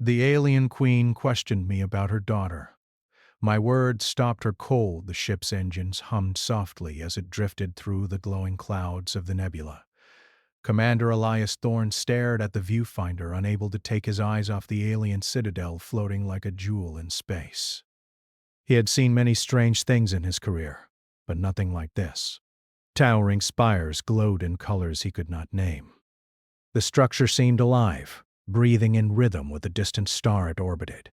The alien queen questioned me about her daughter. My words stopped her cold. The ship's engines hummed softly as it drifted through the glowing clouds of the nebula. Commander Elias Thorne stared at the viewfinder, unable to take his eyes off the alien citadel floating like a jewel in space. He had seen many strange things in his career, but nothing like this. Towering spires glowed in colors he could not name. The structure seemed alive, breathing in rhythm with the distant star it orbited.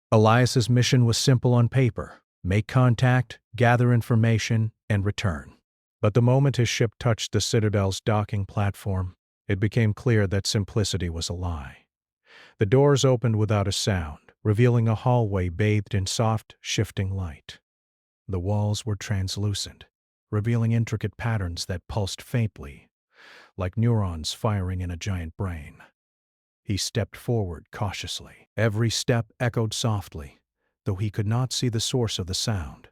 Elias's mission was simple on paper: make contact, gather information, and return. But the moment his ship touched the Citadel's docking platform, it became clear that simplicity was a lie. The doors opened without a sound, revealing a hallway bathed in soft, shifting light. The walls were translucent, revealing intricate patterns that pulsed faintly, like neurons firing in a giant brain. He stepped forward cautiously. Every step echoed softly, though he could not see the source of the sound.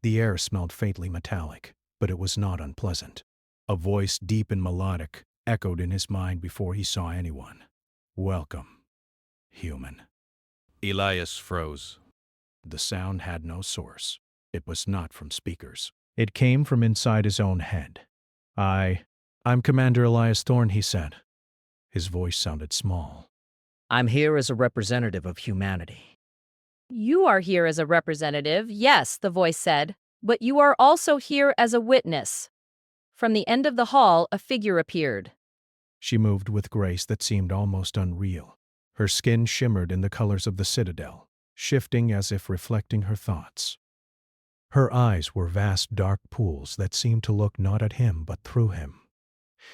The air smelled faintly metallic, but it was not unpleasant. A voice, deep and melodic, echoed in his mind before he saw anyone. "Welcome, human." Elias froze. The sound had no source. It was not from speakers. It came from inside his own head. I'm Commander Elias Thorne," he said. His voice sounded small. I'm here as a representative of humanity. You are here as a representative, yes, the voice said, but you are also here as a witness. From the end of the hall, a figure appeared. She moved with grace that seemed almost unreal. Her skin shimmered in the colors of the citadel, shifting as if reflecting her thoughts. Her eyes were vast dark pools that seemed to look not at him but through him.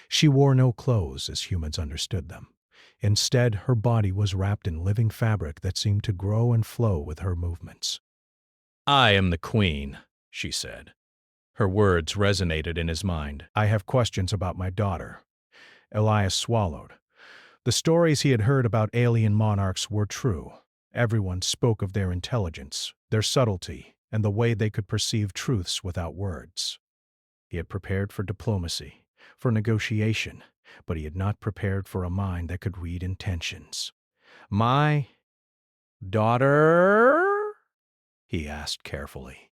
She wore no clothes as humans understood them. Instead, her body was wrapped in living fabric that seemed to grow and flow with her movements. "I am the queen," she said. Her words resonated in his mind. "I have questions about my daughter." Elias swallowed. The stories he had heard about alien monarchs were true. Everyone spoke of their intelligence, their subtlety, and the way they could perceive truths without words. He had prepared for diplomacy, for negotiation, but he had not prepared for a mind that could read intentions. "My daughter?" he asked carefully.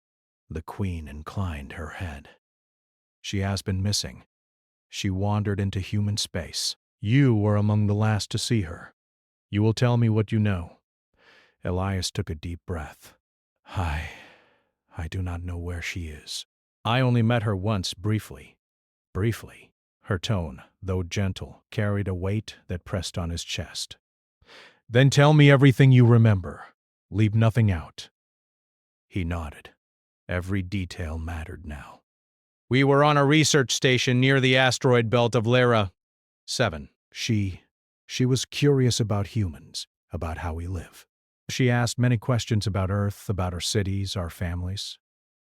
The queen inclined her head. "She has been missing. She wandered into human space. You were among the last to see her. You will tell me what you know." Elias took a deep breath. I do not know where she is. I only met her once briefly. Briefly." Her tone, though gentle, carried a weight that pressed on his chest. "Then tell me everything you remember. Leave nothing out." He nodded. Every detail mattered now. "We were on a research station near the asteroid belt of Lyra 7. She was curious about humans, about how we live. She asked many questions about Earth, about our cities, our families.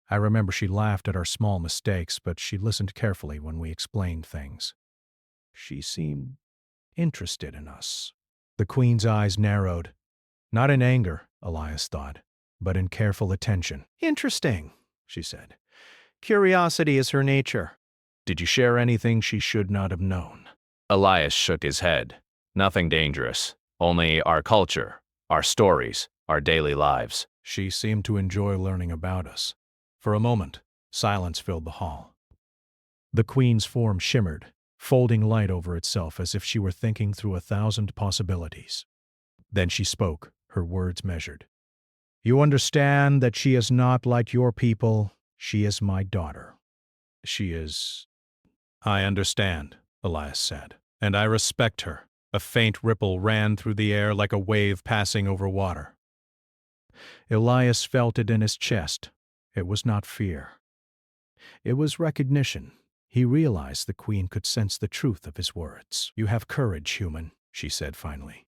I remember she laughed at our small mistakes, but she listened carefully when we explained things. She seemed interested in us." The queen's eyes narrowed. Not in anger, Elias thought, but in careful attention. "Interesting," she said. "Curiosity is her nature. Did you share anything she should not have known?" Elias shook his head. Nothing dangerous. Only our culture, our stories, our daily lives. She seemed to enjoy learning about us. For a moment, silence filled the hall. The queen's form shimmered, folding light over itself as if she were thinking through 1,000 possibilities. Then she spoke, her words measured. "You understand that she is not like your people. She is my daughter. She is—" "I understand," Elias said, "and I respect her." A faint ripple ran through the air like a wave passing over water. Elias felt it in his chest. It was not fear. It was recognition. He realized the queen could sense the truth of his words. "You have courage, human," she said finally.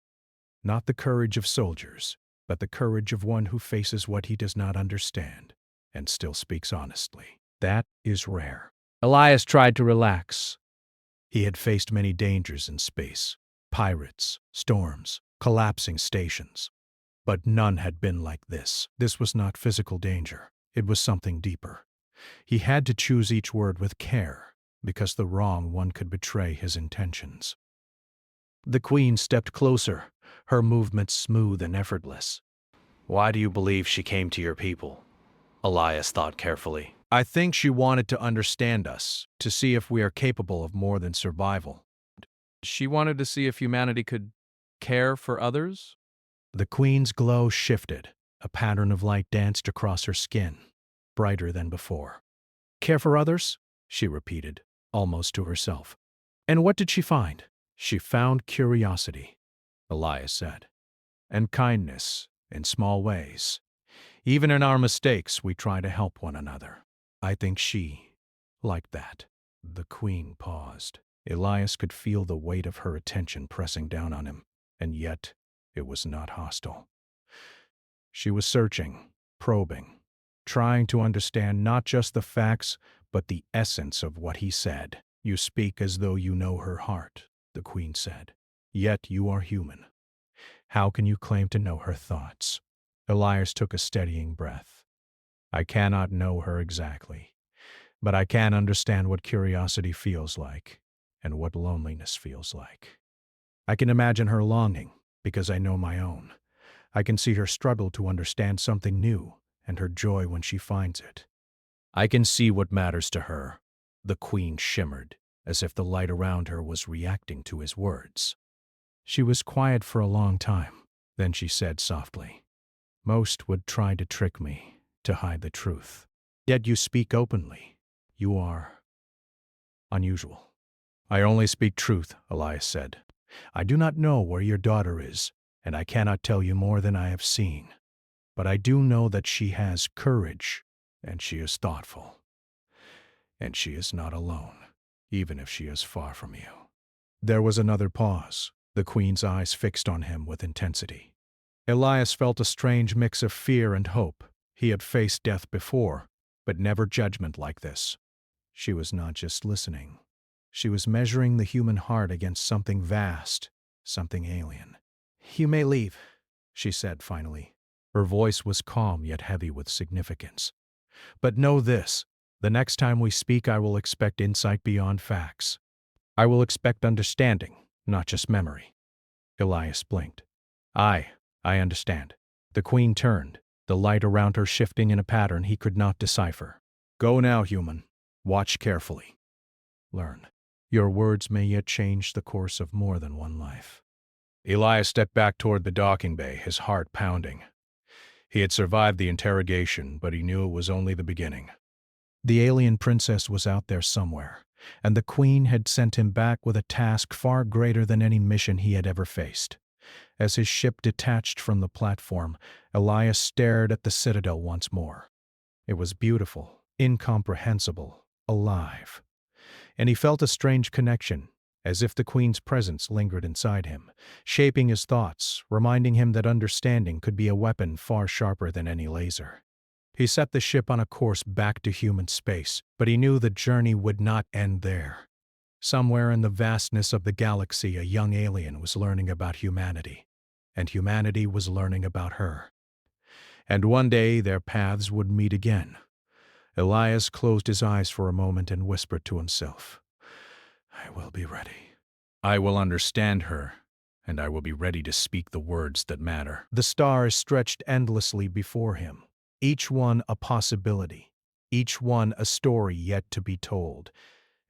"Not the courage of soldiers, but the courage of one who faces what he does not understand and still speaks honestly. That is rare." Elias tried to relax. He had faced many dangers in space: pirates, storms, collapsing stations. But none had been like this. This was not physical danger. It was something deeper. He had to choose each word with care, because the wrong one could betray his intentions. The queen stepped closer, her movements smooth and effortless. Why do you believe she came to your people? Elias thought carefully. I think she wanted to understand us, to see if we are capable of more than survival. She wanted to see if humanity could care for others? The queen's glow shifted. A pattern of light danced across her skin, brighter than before. Care for others? She repeated, almost to herself. And what did she find? She found curiosity, Elias said, and kindness in small ways. Even in our mistakes, we try to help one another. I think she liked that. The queen paused. Elias could feel the weight of her attention pressing down on him, and yet it was not hostile. She was searching, probing, trying to understand not just the facts, but the essence of what he said. You speak as though you know her heart, the queen said. Yet you are human. How can you claim to know her thoughts? Elias took a steadying breath. I cannot know her exactly, but I can understand what curiosity feels like and what loneliness feels like. I can imagine her longing because I know my own. I can see her struggle to understand something new and her joy when she finds it. I can see what matters to her. The queen shimmered, as if the light around her was reacting to his words. She was quiet for a long time. Then she said softly, most would try to trick me, to hide the truth. Yet you speak openly. You are unusual. I only speak truth, Elias said. I do not know where your daughter is, and I cannot tell you more than I have seen. But I do know that she has courage, and she is thoughtful. And she is not alone, even if she is far from you. There was another pause, the queen's eyes fixed on him with intensity. Elias felt a strange mix of fear and hope. He had faced death before, but never judgment like this. She was not just listening. She was measuring the human heart against something vast, something alien. You may leave, she said finally. Her voice was calm yet heavy with significance. But know this, the next time we speak I will expect insight beyond facts. I will expect understanding, not just memory. Elias blinked. I understand. The queen turned, the light around her shifting in a pattern he could not decipher. Go now, human. Watch carefully. Learn. Your words may yet change the course of more than one life. Elias stepped back toward the docking bay, his heart pounding. He had survived the interrogation, but he knew it was only the beginning. The alien princess was out there somewhere, and the queen had sent him back with a task far greater than any mission he had ever faced. As his ship detached from the platform, Elias stared at the citadel once more. It was beautiful, incomprehensible, alive. And he felt a strange connection, as if the queen's presence lingered inside him, shaping his thoughts, reminding him that understanding could be a weapon far sharper than any laser. He set the ship on a course back to human space, but he knew the journey would not end there. Somewhere in the vastness of the galaxy, a young alien was learning about humanity, and humanity was learning about her. And one day their paths would meet again. Elias closed his eyes for a moment and whispered to himself, I will be ready. I will understand her, and I will be ready to speak the words that matter. The stars stretched endlessly before him, each one a possibility, each one a story yet to be told.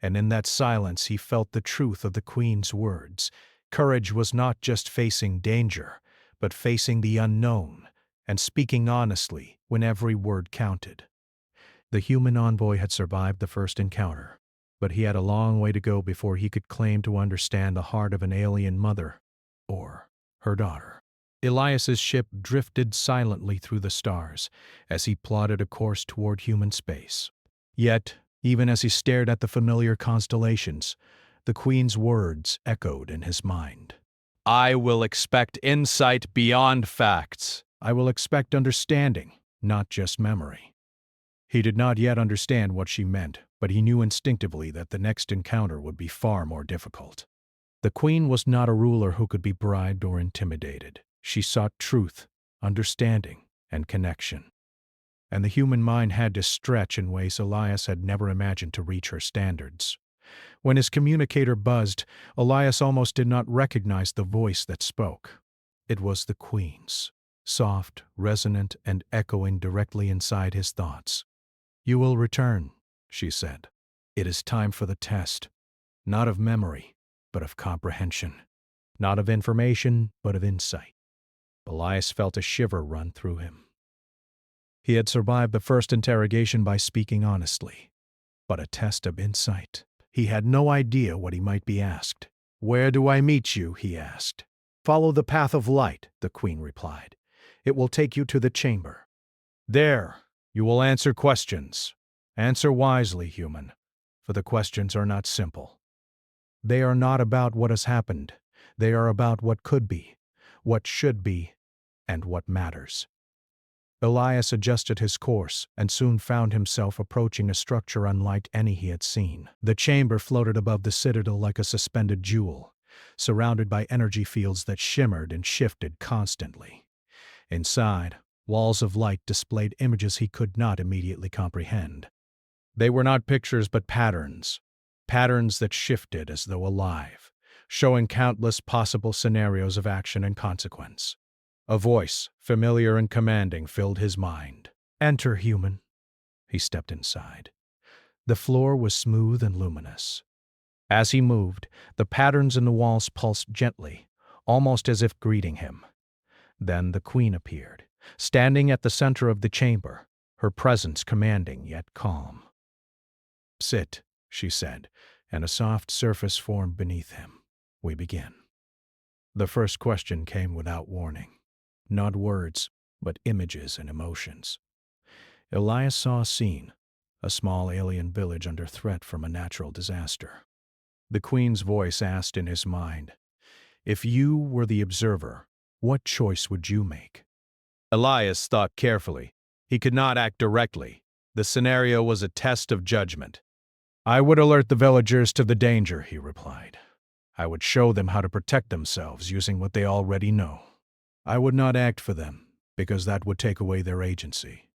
And in that silence he felt the truth of the queen's words. Courage was not just facing danger, but facing the unknown, and speaking honestly when every word counted. The human envoy had survived the first encounter, but he had a long way to go before he could claim to understand the heart of an alien mother, or her daughter. Elias's ship drifted silently through the stars as he plotted a course toward human space. Yet, even as he stared at the familiar constellations, the queen's words echoed in his mind. I will expect insight beyond facts. I will expect understanding, not just memory. He did not yet understand what she meant, but he knew instinctively that the next encounter would be far more difficult. The queen was not a ruler who could be bribed or intimidated. She sought truth, understanding, and connection. And the human mind had to stretch in ways Elias had never imagined to reach her standards. When his communicator buzzed, Elias almost did not recognize the voice that spoke. It was the Queen's, soft, resonant, and echoing directly inside his thoughts. "You will return," she said. "It is time for the test, not of memory, but of comprehension. Not of information, but of insight." Elias felt a shiver run through him. He had survived the first interrogation by speaking honestly, but a test of insight. He had no idea what he might be asked. "Where do I meet you?" he asked. "Follow the path of light," the Queen replied. "It will take you to the chamber. There, you will answer questions. Answer wisely, human, for the questions are not simple. They are not about what has happened. They are about what could be, what should be, and what matters." Elias adjusted his course and soon found himself approaching a structure unlike any he had seen. The chamber floated above the citadel like a suspended jewel, surrounded by energy fields that shimmered and shifted constantly. Inside, walls of light displayed images he could not immediately comprehend. They were not pictures but patterns, patterns that shifted as though alive, showing countless possible scenarios of action and consequence. A voice, familiar and commanding, filled his mind. "Enter, human." He stepped inside. The floor was smooth and luminous. As he moved, the patterns in the walls pulsed gently, almost as if greeting him. Then the Queen appeared, standing at the center of the chamber, her presence commanding yet calm. "Sit," she said, and a soft surface formed beneath him. "We begin." The first question came without warning. Not words, but images and emotions. Elias saw a scene, a small alien village under threat from a natural disaster. The Queen's voice asked in his mind, "If you were the observer, what choice would you make?" Elias thought carefully. He could not act directly. The scenario was a test of judgment. "I would alert the villagers to the danger," he replied. "I would show them how to protect themselves using what they already know. I would not act for them, because that would take away their agency.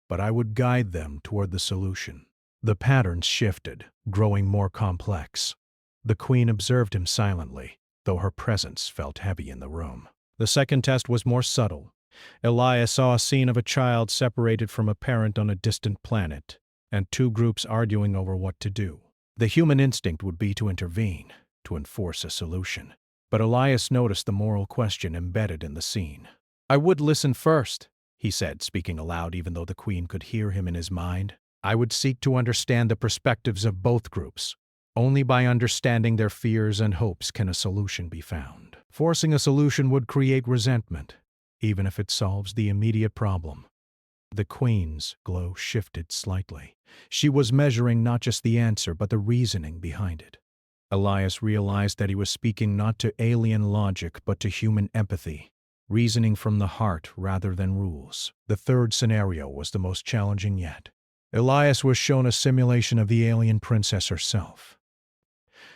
But I would guide them toward the solution." The patterns shifted, growing more complex. The Queen observed him silently, though her presence felt heavy in the room. The second test was more subtle. Elias saw a scene of a child separated from a parent on a distant planet, and two groups arguing over what to do. The human instinct would be to intervene, to enforce a solution. But Elias noticed the moral question embedded in the scene. "I would listen first," he said, speaking aloud even though the Queen could hear him in his mind. "I would seek to understand the perspectives of both groups. Only by understanding their fears and hopes can a solution be found. Forcing a solution would create resentment, even if it solves the immediate problem." The Queen's glow shifted slightly. She was measuring not just the answer, but the reasoning behind it. Elias realized that he was speaking not to alien logic, but to human empathy, reasoning from the heart rather than rules. The third scenario was the most challenging yet. Elias was shown a simulation of the alien princess herself.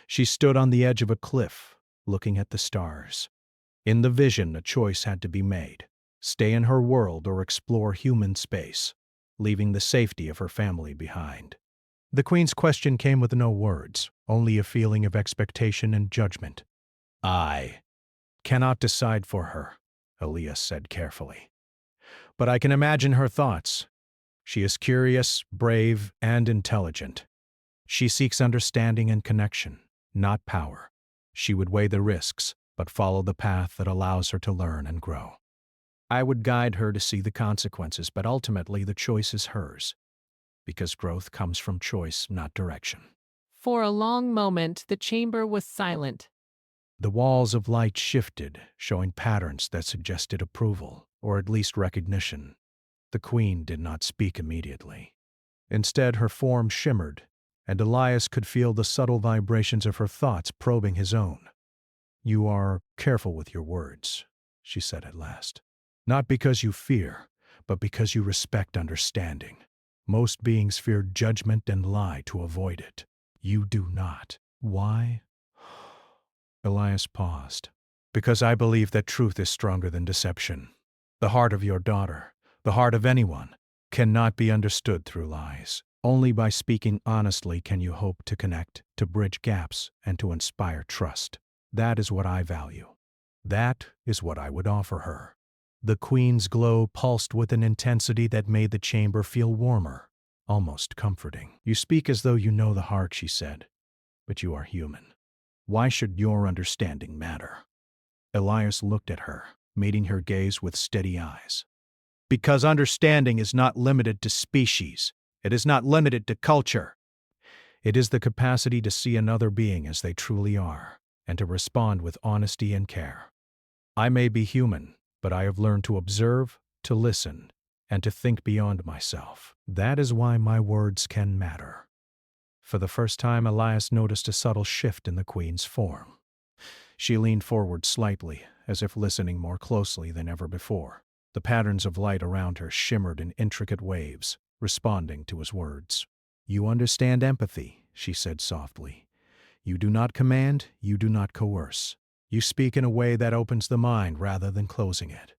She stood on the edge of a cliff, looking at the stars. In the vision, a choice had to be made: stay in her world or explore human space, leaving the safety of her family behind. The Queen's question came with no words, only a feeling of expectation and judgment. "I cannot decide for her," Elias said carefully. "But I can imagine her thoughts. She is curious, brave, and intelligent. She seeks understanding and connection, not power. She would weigh the risks, but follow the path that allows her to learn and grow. I would guide her to see the consequences, but ultimately the choice is hers, because growth comes from choice, not direction." For a long moment, the chamber was silent. The walls of light shifted, showing patterns that suggested approval, or at least recognition. The Queen did not speak immediately. Instead, her form shimmered, and Elias could feel the subtle vibrations of her thoughts probing his own. "You are careful with your words," she said at last. "Not because you fear, but because you respect understanding. Most beings fear judgment and lie to avoid it. You do not. Why?" Elias paused. "Because I believe that truth is stronger than deception. The heart of your daughter, the heart of anyone, cannot be understood through lies. Only by speaking honestly can you hope to connect, to bridge gaps, and to inspire trust. That is what I value. That is what I would offer her. The queen's glow pulsed with an intensity that made the chamber feel warmer, almost comforting. You speak as though you know the heart, she said, but you are human. Why should your understanding matter? Elias looked at her, meeting her gaze with steady eyes. Because understanding is not limited to species. It is not limited to culture. It is the capacity to see another being as they truly are, and to respond with honesty and care. I may be human, but I have learned to observe, to listen, and to think beyond myself. That is why my words can matter. For the first time, Elias noticed a subtle shift in the queen's form. She leaned forward slightly, as if listening more closely than ever before. The patterns of light around her shimmered in intricate waves, responding to his words. You understand empathy, she said softly. You do not command, you do not coerce. You speak in a way that opens the mind rather than closing it.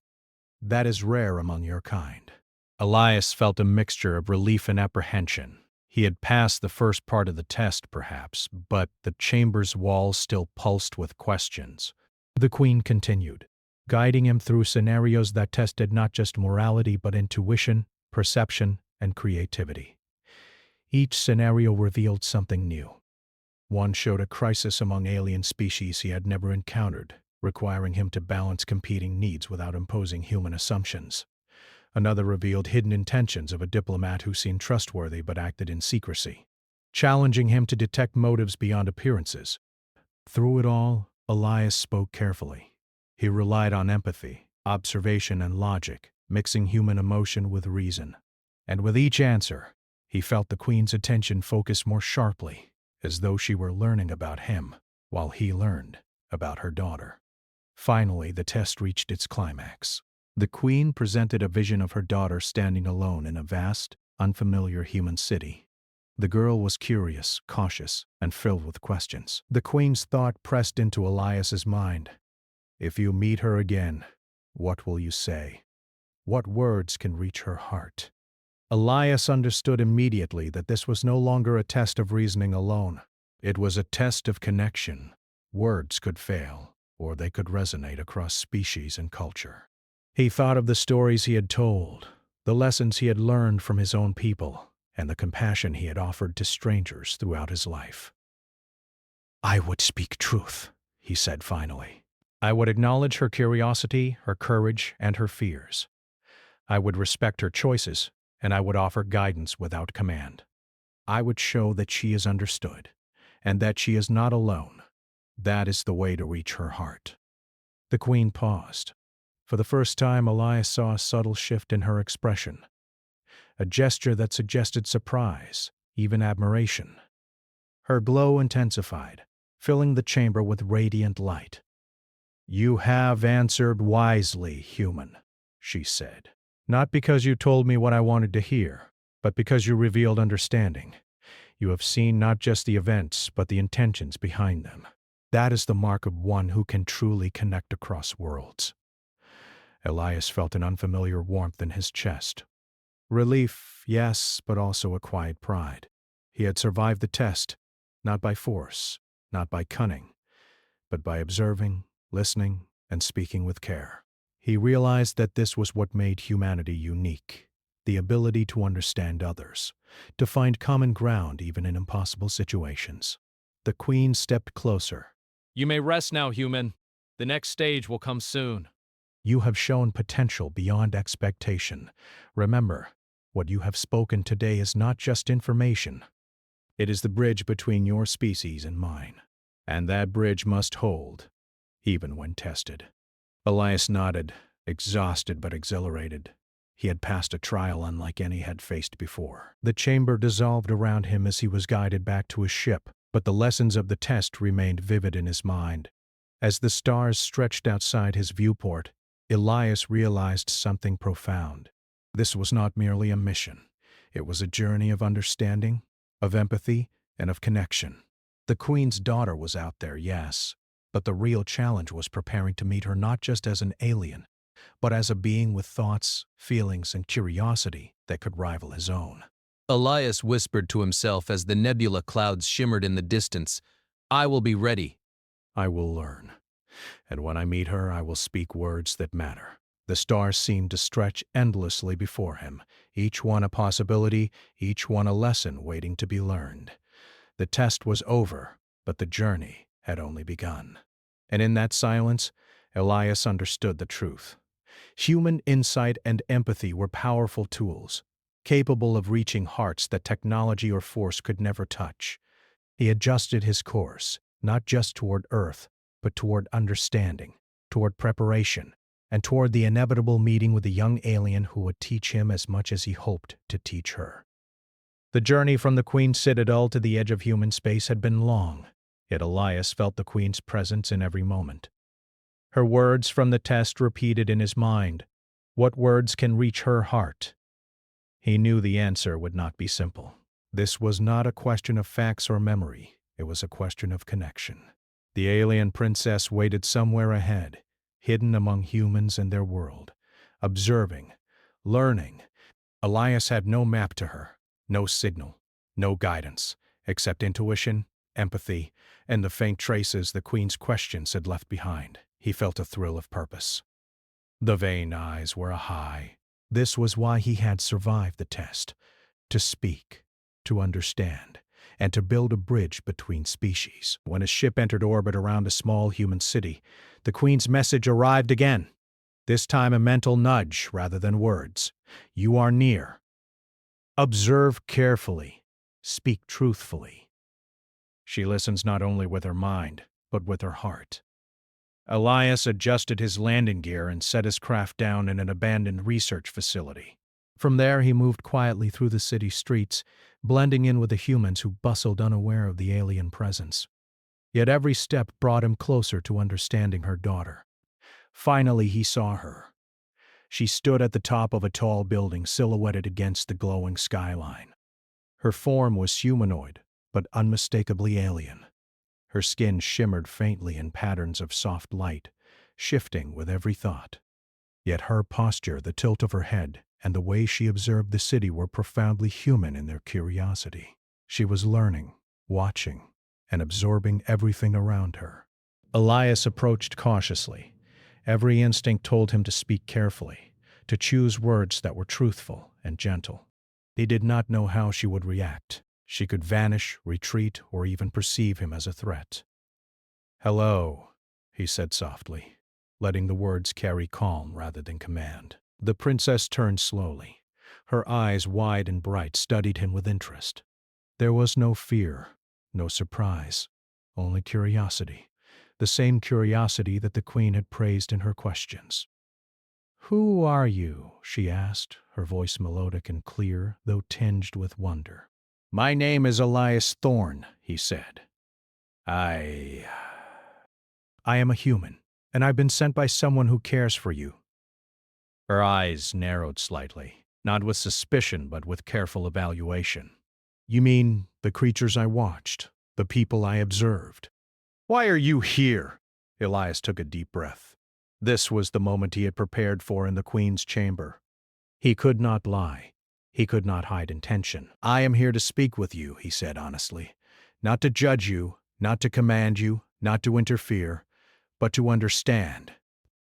That is rare among your kind. Elias felt a mixture of relief and apprehension. He had passed the first part of the test, perhaps, but the chamber's walls still pulsed with questions. The queen continued, guiding him through scenarios that tested not just morality but intuition, perception, and creativity. Each scenario revealed something new. One showed a crisis among alien species he had never encountered, requiring him to balance competing needs without imposing human assumptions. Another revealed hidden intentions of a diplomat who seemed trustworthy but acted in secrecy, challenging him to detect motives beyond appearances. Through it all, Elias spoke carefully. He relied on empathy, observation, and logic, mixing human emotion with reason. And with each answer, he felt the queen's attention focus more sharply, as though she were learning about him, while he learned about her daughter. Finally, the test reached its climax. The queen presented a vision of her daughter standing alone in a vast, unfamiliar human city. The girl was curious, cautious, and filled with questions. The queen's thought pressed into Elias's mind. If you meet her again, what will you say? What words can reach her heart? Elias understood immediately that this was no longer a test of reasoning alone. It was a test of connection. Words could fail, or they could resonate across species and culture. He thought of the stories he had told, the lessons he had learned from his own people, and the compassion he had offered to strangers throughout his life. I would speak truth, he said finally. I would acknowledge her curiosity, her courage, and her fears. I would respect her choices, and I would offer guidance without command. I would show that she is understood, and that she is not alone. That is the way to reach her heart. The queen paused. For the first time, Elias saw a subtle shift in her expression, a gesture that suggested surprise, even admiration. Her glow intensified, filling the chamber with radiant light. You have answered wisely, human, she said. Not because you told me what I wanted to hear, but because you revealed understanding. You have seen not just the events, but the intentions behind them. That is the mark of one who can truly connect across worlds. Elias felt an unfamiliar warmth in his chest. Relief, yes, but also a quiet pride. He had survived the test, not by force, not by cunning, but by observing, listening, and speaking with care. He realized that this was what made humanity unique, the ability to understand others, to find common ground even in impossible situations. The queen stepped closer. You may rest now, human. The next stage will come soon. You have shown potential beyond expectation. Remember, what you have spoken today is not just information. It is the bridge between your species and mine. And that bridge must hold, even when tested. Elias nodded, exhausted but exhilarated. He had passed a trial unlike any he had faced before. The chamber dissolved around him as he was guided back to his ship, but the lessons of the test remained vivid in his mind. As the stars stretched outside his viewport, Elias realized something profound. This was not merely a mission. It was a journey of understanding, of empathy, and of connection. The queen's daughter was out there, yes, but the real challenge was preparing to meet her not just as an alien, but as a being with thoughts, feelings, and curiosity that could rival his own. Elias whispered to himself as the nebula clouds shimmered in the distance. I will be ready. I will learn. And when I meet her, I will speak words that matter. The stars seemed to stretch endlessly before him, each one a possibility, each one a lesson waiting to be learned. The test was over, but the journey had only begun. And in that silence, Elias understood the truth. Human insight and empathy were powerful tools, capable of reaching hearts that technology or force could never touch. He adjusted his course, not just toward Earth, but toward understanding, toward preparation, and toward the inevitable meeting with a young alien who would teach him as much as he hoped to teach her. The journey from the Queen's citadel to the edge of human space had been long, yet Elias felt the Queen's presence in every moment. Her words from the test repeated in his mind. What words can reach her heart? He knew the answer would not be simple. This was not a question of facts or memory. It was a question of connection. The alien princess waited somewhere ahead, hidden among humans and their world, observing, learning. Elias had no map to her, no signal, no guidance, except intuition, empathy, and the faint traces the Queen's questions had left behind. He felt a thrill of purpose. The vain eyes were high. This was why he had survived the test, to speak, to understand, and to build a bridge between species. When his ship entered orbit around a small human city, the Queen's message arrived again, this time a mental nudge rather than words. You are near. Observe carefully. Speak truthfully. She listens not only with her mind, but with her heart. Elias adjusted his landing gear and set his craft down in an abandoned research facility. From there, he moved quietly through the city streets, blending in with the humans who bustled unaware of the alien presence. Yet every step brought him closer to understanding her daughter. Finally, he saw her. She stood at the top of a tall building silhouetted against the glowing skyline. Her form was humanoid, but unmistakably alien. Her skin shimmered faintly in patterns of soft light, shifting with every thought. Yet her posture, the tilt of her head, and the way she observed the city were profoundly human in their curiosity. She was learning, watching, and absorbing everything around her. Elias approached cautiously. Every instinct told him to speak carefully, to choose words that were truthful and gentle. He did not know how she would react. She could vanish, retreat, or even perceive him as a threat. "Hello," he said softly, letting the words carry calm rather than command. The princess turned slowly. Her eyes, wide and bright, studied him with interest. There was no fear, no surprise, only curiosity, the same curiosity that the Queen had praised in her questions. "Who are you?" she asked, her voice melodic and clear, though tinged with wonder. "My name is Elias Thorne," he said. I am a human, and I've been sent by someone who cares for you." Her eyes narrowed slightly, not with suspicion but with careful evaluation. "You mean the creatures I watched, the people I observed?" "Why are you here?" Elias took a deep breath. This was the moment he had prepared for in the Queen's chamber. He could not lie. He could not hide intention. "I am here to speak with you," he said honestly. "Not to judge you, not to command you, not to interfere, but to understand.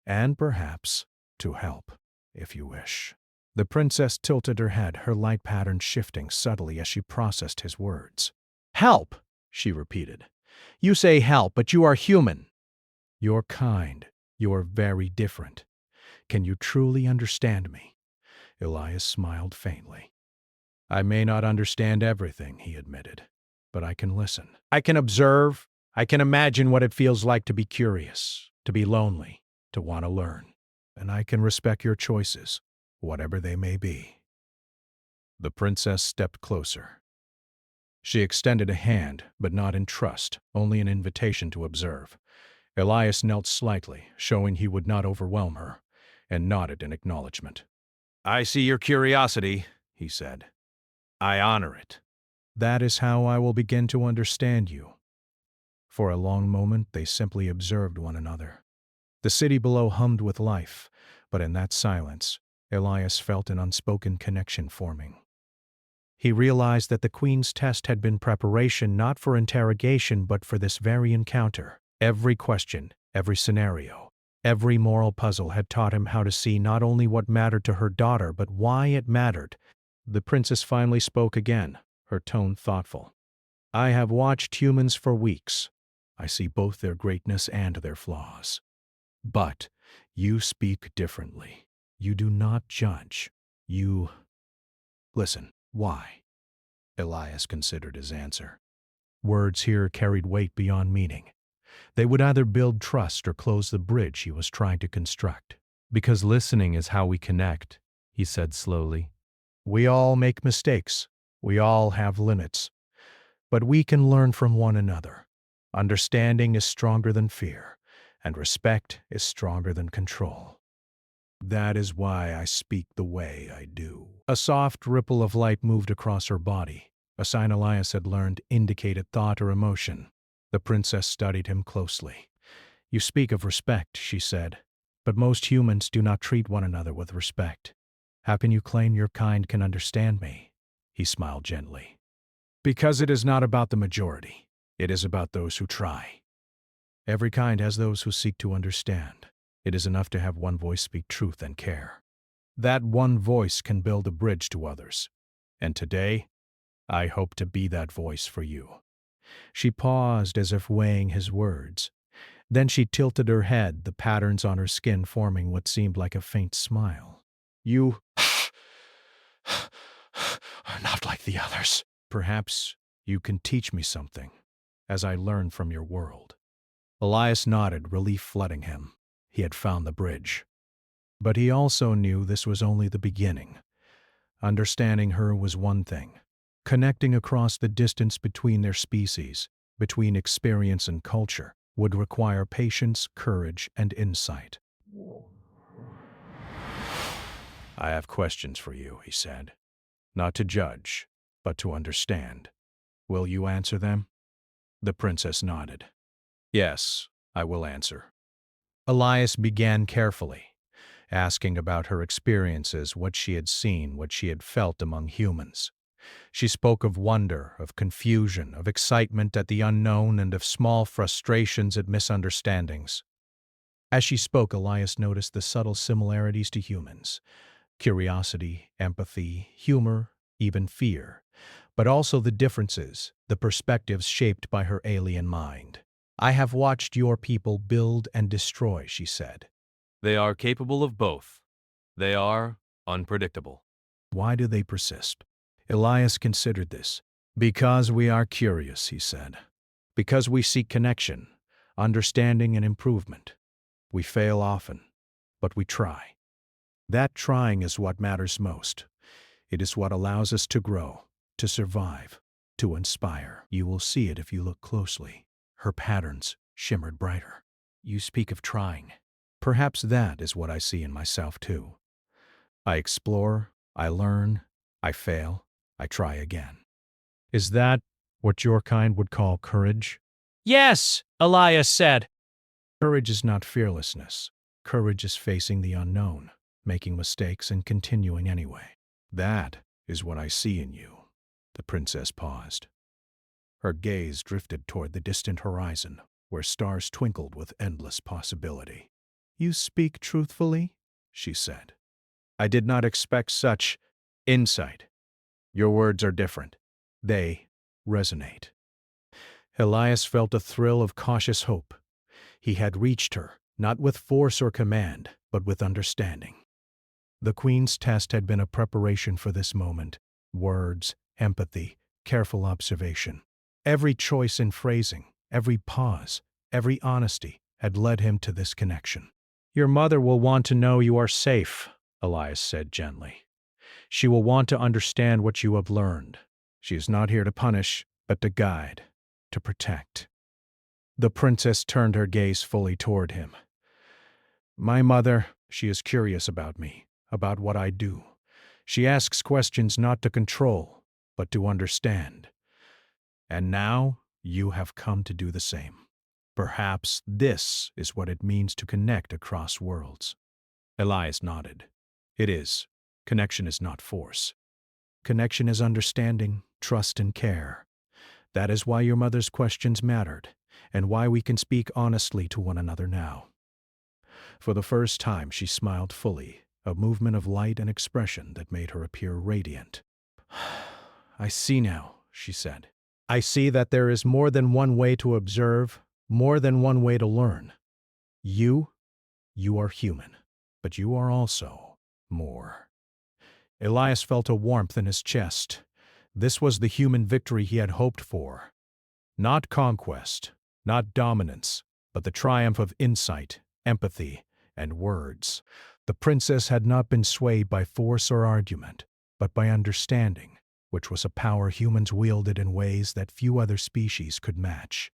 And perhaps to help, if you wish." The princess tilted her head, her light pattern shifting subtly as she processed his words. "Help," she repeated. "You say help, but you are human." "You're kind. You're very different. Can you truly understand me?" Elias smiled faintly. "I may not understand everything," he admitted, "but I can listen. I can observe. I can imagine what it feels like to be curious, to be lonely, to want to learn. And I can respect your choices, whatever they may be." The princess stepped closer. She extended a hand, but not in trust, only an invitation to observe. Elias knelt slightly, showing he would not overwhelm her, and nodded in acknowledgement. "I see your curiosity," he said. "I honor it." "That is how I will begin to understand you." For a long moment they simply observed one another. The city below hummed with life, but in that silence, Elias felt an unspoken connection forming. He realized that the Queen's test had been preparation not for interrogation but for this very encounter. Every question, every scenario, every moral puzzle had taught him how to see not only what mattered to her daughter but why it mattered. The princess finally spoke again, her tone thoughtful. I have watched humans for weeks. I see both their greatness and their flaws. But you speak differently. You do not judge. You... Listen, why? Elias considered his answer. Words here carried weight beyond meaning. They would either build trust or close the bridge he was trying to construct. Because listening is how we connect, he said slowly. We all make mistakes. We all have limits. But we can learn from one another. Understanding is stronger than fear, and respect is stronger than control. That is why I speak the way I do. A soft ripple of light moved across her body, a sign Elias had learned indicated thought or emotion. The princess studied him closely. You speak of respect, she said, but most humans do not treat one another with respect. How can you claim your kind can understand me? He smiled gently. Because it is not about the majority. It is about those who try. Every kind has those who seek to understand. It is enough to have one voice speak truth and care. That one voice can build a bridge to others. And today, I hope to be that voice for you. She paused as if weighing his words. Then she tilted her head, the patterns on her skin forming what seemed like a faint smile. You are not like the others. Perhaps you can teach me something, as I learn from your world. Elias nodded, relief flooding him. He had found the bridge. But he also knew this was only the beginning. Understanding her was one thing. Connecting across the distance between their species, between experience and culture, would require patience, courage, and insight. I have questions for you, he said. Not to judge, but to understand. Will you answer them? The princess nodded. Yes, I will answer. Elias began carefully, asking about her experiences, what she had seen, what she had felt among humans. She spoke of wonder, of confusion, of excitement at the unknown, and of small frustrations at misunderstandings. As she spoke, Elias noticed the subtle similarities to humans: curiosity, empathy, humor, even fear, but also the differences, the perspectives shaped by her alien mind. I have watched your people build and destroy, she said. They are capable of both. They are unpredictable. Why do they persist? Elias considered this. Because we are curious, he said. Because we seek connection, understanding, and improvement. We fail often, but we try. That trying is what matters most. It is what allows us to grow, to survive, to inspire. You will see it if you look closely. Her patterns shimmered brighter. You speak of trying. Perhaps that is what I see in myself too. I explore, I learn, I fail, I try again. Is that what your kind would call courage? Yes, Elias said. Courage is not fearlessness. Courage is facing the unknown, making mistakes and continuing anyway. That is what I see in you. The princess paused. Her gaze drifted toward the distant horizon, where stars twinkled with endless possibility. You speak truthfully, she said. I did not expect such insight. Your words are different. They resonate. Elias felt a thrill of cautious hope. He had reached her, not with force or command, but with understanding. The Queen's test had been a preparation for this moment. Words, empathy, careful observation. Every choice in phrasing, every pause, every honesty had led him to this connection. Your mother will want to know you are safe, Elias said gently. She will want to understand what you have learned. She is not here to punish, but to guide, to protect. The princess turned her gaze fully toward him. My mother, she is curious about me, about what I do. She asks questions not to control, but to understand. And now you have come to do the same. Perhaps this is what it means to connect across worlds. Elias nodded. It is. Connection is not force. Connection is understanding, trust, and care. That is why your mother's questions mattered, and why we can speak honestly to one another now. For the first time, she smiled fully, a movement of light and expression that made her appear radiant. I see now, she said. I see that there is more than one way to observe, more than one way to learn. You are human, but you are also more. Elias felt a warmth in his chest. This was the human victory he had hoped for. Not conquest, not dominance, but the triumph of insight, empathy, and words. The princess had not been swayed by force or argument, but by understanding, which was a power humans wielded in ways that few other species could match.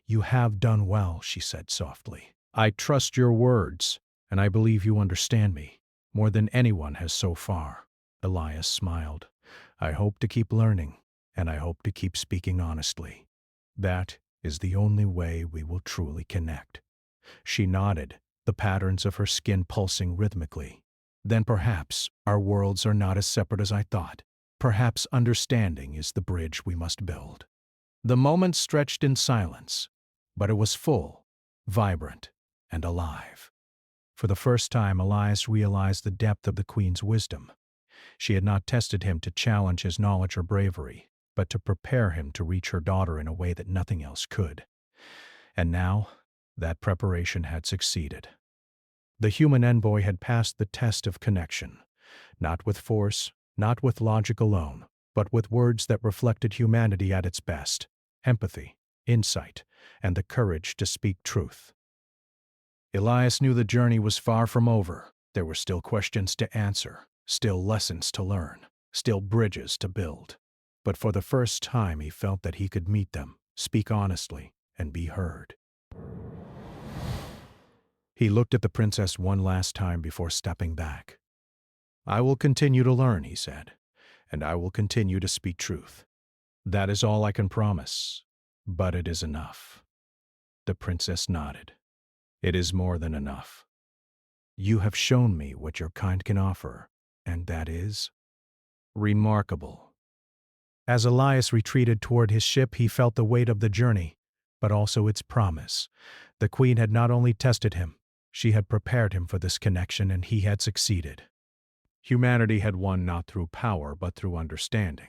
You have done well, she said softly. I trust your words, and I believe you understand me, more than anyone has so far. Elias smiled. I hope to keep learning, and I hope to keep speaking honestly. That is the only way we will truly connect. She nodded, the patterns of her skin pulsing rhythmically. Then perhaps our worlds are not as separate as I thought. Perhaps understanding is the bridge we must build. The moment stretched in silence, but it was full, vibrant, and alive. For the first time, Elias realized the depth of the Queen's wisdom. She had not tested him to challenge his knowledge or bravery, but to prepare him to reach her daughter in a way that nothing else could. And now, that preparation had succeeded. The human envoy had passed the test of connection, not with force, not with logic alone, but with words that reflected humanity at its best: empathy, insight, and the courage to speak truth. Elias knew the journey was far from over. There were still questions to answer, still lessons to learn, still bridges to build. But for the first time he felt that he could meet them, speak honestly, and be heard. He looked at the princess one last time before stepping back. I will continue to learn, he said, and I will continue to speak truth. That is all I can promise, but it is enough. The princess nodded. It is more than enough. You have shown me what your kind can offer, and that is remarkable. As Elias retreated toward his ship, he felt the weight of the journey, but also its promise. The Queen had not only tested him, she had prepared him for this connection, and he had succeeded. Humanity had won not through power, but through understanding.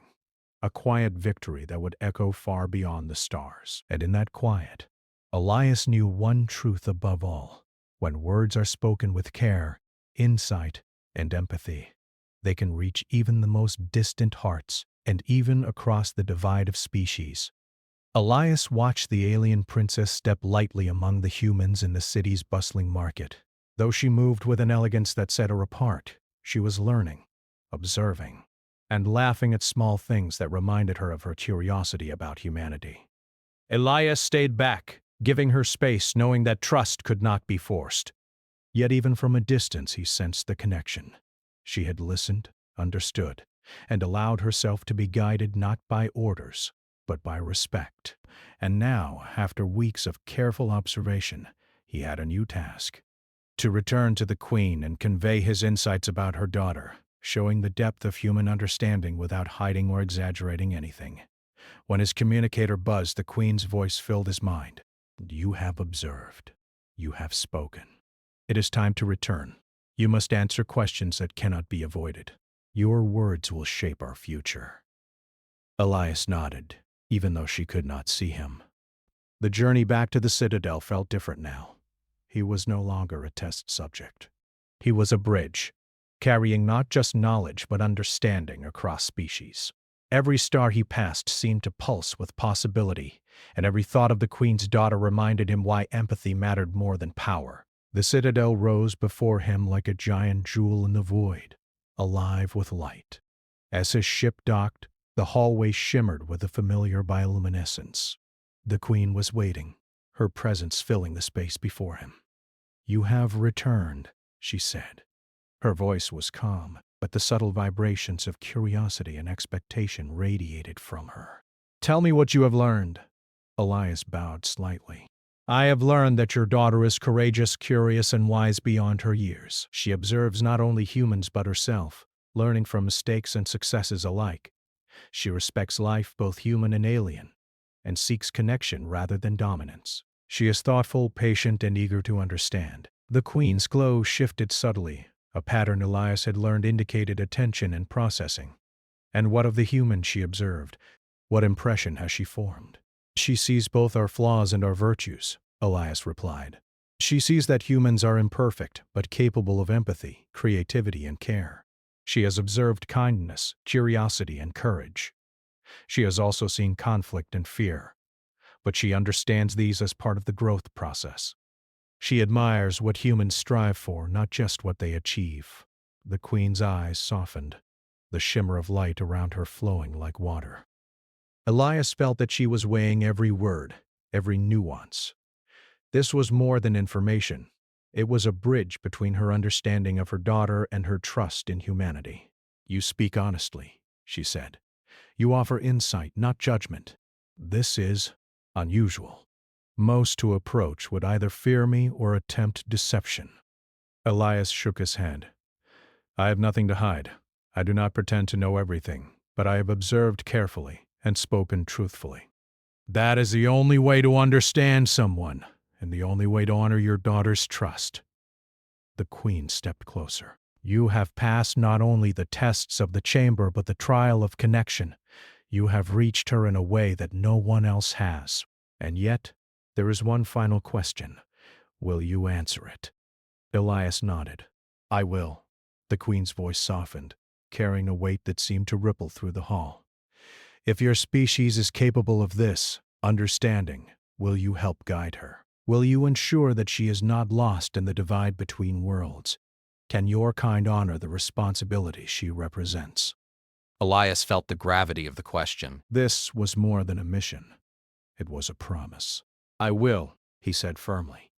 A quiet victory that would echo far beyond the stars. And in that quiet, Elias knew one truth above all. When words are spoken with care, insight, and empathy, they can reach even the most distant hearts, and even across the divide of species. Elias watched the alien princess step lightly among the humans in the city's bustling market. Though she moved with an elegance that set her apart, she was learning, observing, and laughing at small things that reminded her of her curiosity about humanity. Elias stayed back, giving her space, knowing that trust could not be forced. Yet even from a distance he sensed the connection. She had listened, understood, and allowed herself to be guided not by orders, but by respect. And now, after weeks of careful observation, he had a new task: to return to the Queen and convey his insights about her daughter, showing the depth of human understanding without hiding or exaggerating anything. When his communicator buzzed, the Queen's voice filled his mind. You have observed. You have spoken. It is time to return. You must answer questions that cannot be avoided. Your words will shape our future. Elias nodded, even though she could not see him. The journey back to the Citadel felt different now. He was no longer a test subject. He was a bridge, carrying not just knowledge but understanding across species. Every star he passed seemed to pulse with possibility, and every thought of the Queen's daughter reminded him why empathy mattered more than power. The Citadel rose before him like a giant jewel in the void, alive with light. As his ship docked, the hallway shimmered with a familiar bioluminescence. The Queen was waiting, her presence filling the space before him. You have returned, she said. Her voice was calm, but the subtle vibrations of curiosity and expectation radiated from her. Tell me what you have learned. Elias bowed slightly. I have learned that your daughter is courageous, curious, and wise beyond her years. She observes not only humans but herself, learning from mistakes and successes alike. She respects life, both human and alien, and seeks connection rather than dominance. She is thoughtful, patient, and eager to understand. The queen's glow shifted subtly, a pattern Elias had learned indicated attention and processing. And what of the human she observed? What impression has she formed? She sees both our flaws and our virtues, Elias replied. She sees that humans are imperfect, but capable of empathy, creativity, and care. She has observed kindness, curiosity, and courage. She has also seen conflict and fear, but she understands these as part of the growth process. She admires what humans strive for, not just what they achieve. The queen's eyes softened, the shimmer of light around her flowing like water. Elias felt that she was weighing every word, every nuance. This was more than information. It was a bridge between her understanding of her daughter and her trust in humanity. "You speak honestly," she said. "You offer insight, not judgment. This is unusual. Most who approach would either fear me or attempt deception." Elias shook his head. "I have nothing to hide. I do not pretend to know everything, but I have observed carefully and spoken truthfully. That is the only way to understand someone, and the only way to honor your daughter's trust." The queen stepped closer. "You have passed not only the tests of the chamber but the trial of connection. You have reached her in a way that no one else has. And yet, there is one final question. Will you answer it?" Elias nodded. "I will." The queen's voice softened, carrying a weight that seemed to ripple through the hall. "If your species is capable of this, understanding, will you help guide her? Will you ensure that she is not lost in the divide between worlds? Can your kind honor the responsibility she represents?" Elias felt the gravity of the question. This was more than a mission. It was a promise. "I will," he said firmly.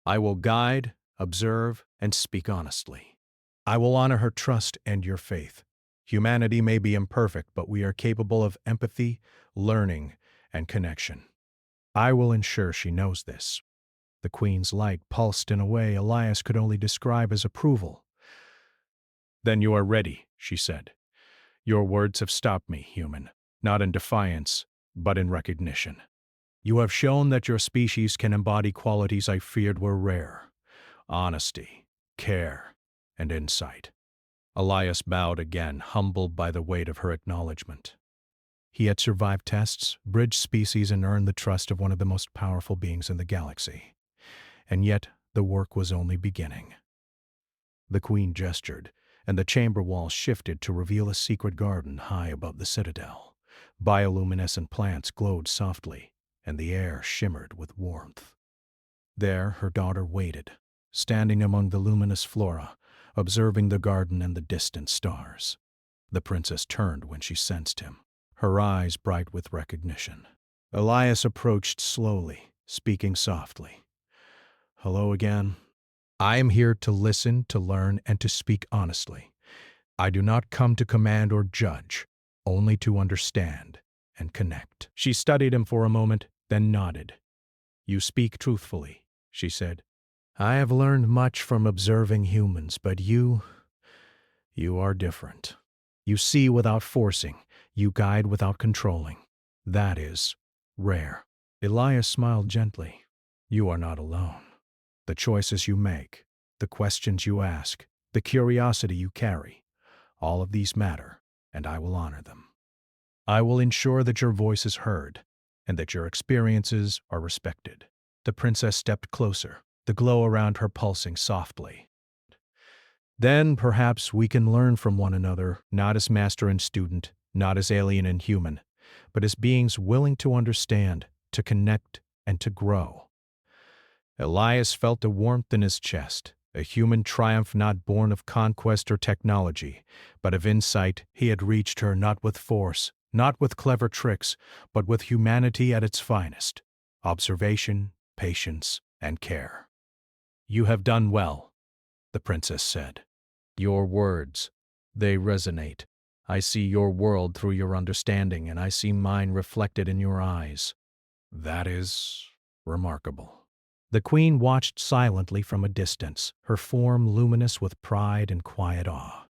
"I will guide, observe, and speak honestly. I will honor her trust and your faith. Humanity may be imperfect, but we are capable of empathy, learning, and connection. I will ensure she knows this." The queen's light pulsed in a way Elias could only describe as approval. "Then you are ready," she said. "Your words have stopped me, human, not in defiance, but in recognition. You have shown that your species can embody qualities I feared were rare: honesty, care, and insight." Elias bowed again, humbled by the weight of her acknowledgement. He had survived tests, bridged species, and earned the trust of one of the most powerful beings in the galaxy. And yet, the work was only beginning. The queen gestured, and the chamber wall shifted to reveal a secret garden high above the citadel. Bioluminescent plants glowed softly, and the air shimmered with warmth. There, her daughter waited, standing among the luminous flora, observing the garden and the distant stars. The princess turned when she sensed him, her eyes bright with recognition. Elias approached slowly, speaking softly. "Hello again. I am here to listen, to learn, and to speak honestly. I do not come to command or judge, only to understand and connect." She studied him for a moment, then nodded. "You speak truthfully," she said. "I have learned much from observing humans, but you are different. You see without forcing, you guide without controlling. That is rare." Elias smiled gently. "You are not alone. The choices you make, the questions you ask, the curiosity you carry, all of these matter, and I will honor them. I will ensure that your voice is heard, and that your experiences are respected." The princess stepped closer, the glow around her pulsing softly. "Then perhaps we can learn from one another, not as master and student, not as alien and human, but as beings willing to understand, to connect, and to grow." Elias felt a warmth in his chest, a human triumph not born of conquest or technology, but of insight. He had reached her not with force, not with clever tricks, but with humanity at its finest: observation, patience, and care. "You have done well," the princess said. "Your words, they resonate. I see your world through your understanding, and I see mine reflected in your eyes. That is remarkable." The queen watched silently from a distance, her form luminous with pride and quiet awe.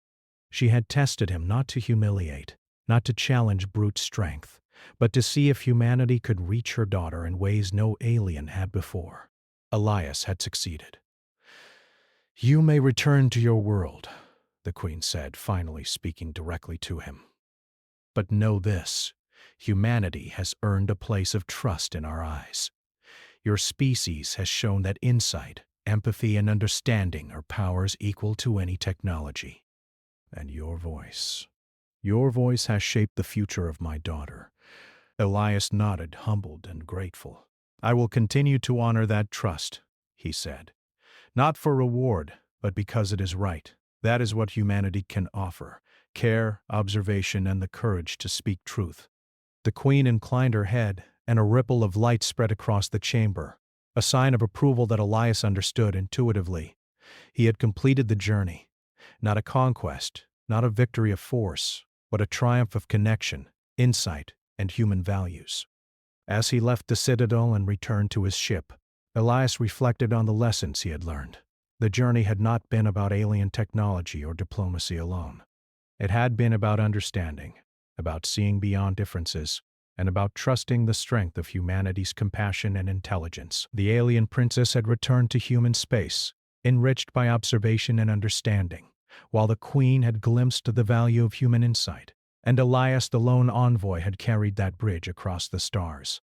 She had tested him not to humiliate, not to challenge brute strength, but to see if humanity could reach her daughter in ways no alien had before. Elias had succeeded. "You may return to your world," the queen said, finally speaking directly to him. "But know this, humanity has earned a place of trust in our eyes. Your species has shown that insight, empathy, and understanding are powers equal to any technology. And your voice has shaped the future of my daughter." Elias nodded, humbled and grateful. "I will continue to honor that trust," he said. "Not for reward, but because it is right. That is what humanity can offer: care, observation, and the courage to speak truth." The queen inclined her head, and a ripple of light spread across the chamber, a sign of approval that Elias understood intuitively. He had completed the journey. Not a conquest, not a victory of force, but a triumph of connection, insight, and human values. As he left the citadel and returned to his ship, Elias reflected on the lessons he had learned. The journey had not been about alien technology or diplomacy alone. It had been about understanding, about seeing beyond differences, and about trusting the strength of humanity's compassion and intelligence. The alien princess had returned to human space, enriched by observation and understanding, while the queen had glimpsed the value of human insight, and Elias, the lone envoy, had carried that bridge across the stars.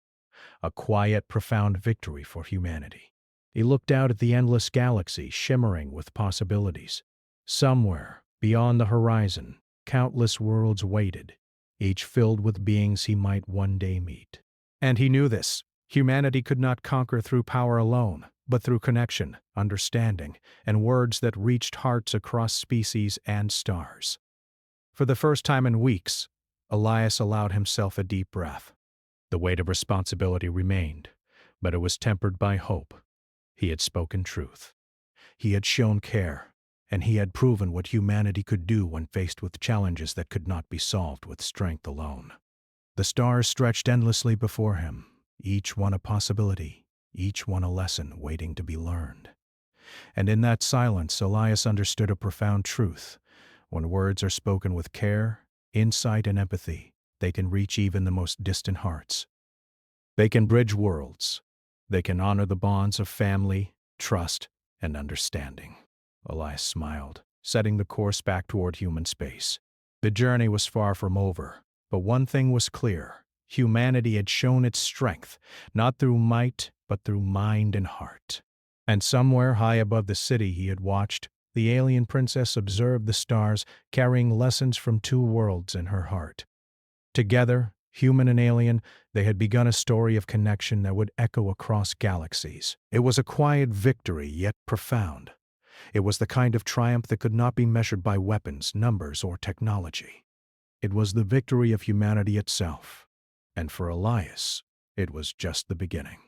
A quiet, profound victory for humanity. He looked out at the endless galaxy, shimmering with possibilities. Somewhere, beyond the horizon, countless worlds waited, each filled with beings he might one day meet. And he knew this. Humanity could not conquer through power alone, but through connection, understanding, and words that reached hearts across species and stars. For the first time in weeks, Elias allowed himself a deep breath. The weight of responsibility remained, but it was tempered by hope. He had spoken truth. He had shown care, and he had proven what humanity could do when faced with challenges that could not be solved with strength alone. The stars stretched endlessly before him, each one a possibility, each one a lesson waiting to be learned. And in that silence, Elias understood a profound truth. When words are spoken with care, insight, and empathy, they can reach even the most distant hearts. They can bridge worlds. They can honor the bonds of family, trust, and understanding. Elias smiled, setting the course back toward human space. The journey was far from over, but one thing was clear. Humanity had shown its strength, not through might, but through mind and heart. And somewhere high above the city he had watched, the alien princess observed the stars, carrying lessons from two worlds in her heart. Together, human and alien, they had begun a story of connection that would echo across galaxies. It was a quiet victory, yet profound. It was the kind of triumph that could not be measured by weapons, numbers, or technology. It was the victory of humanity itself. And for Elias, it was just the beginning.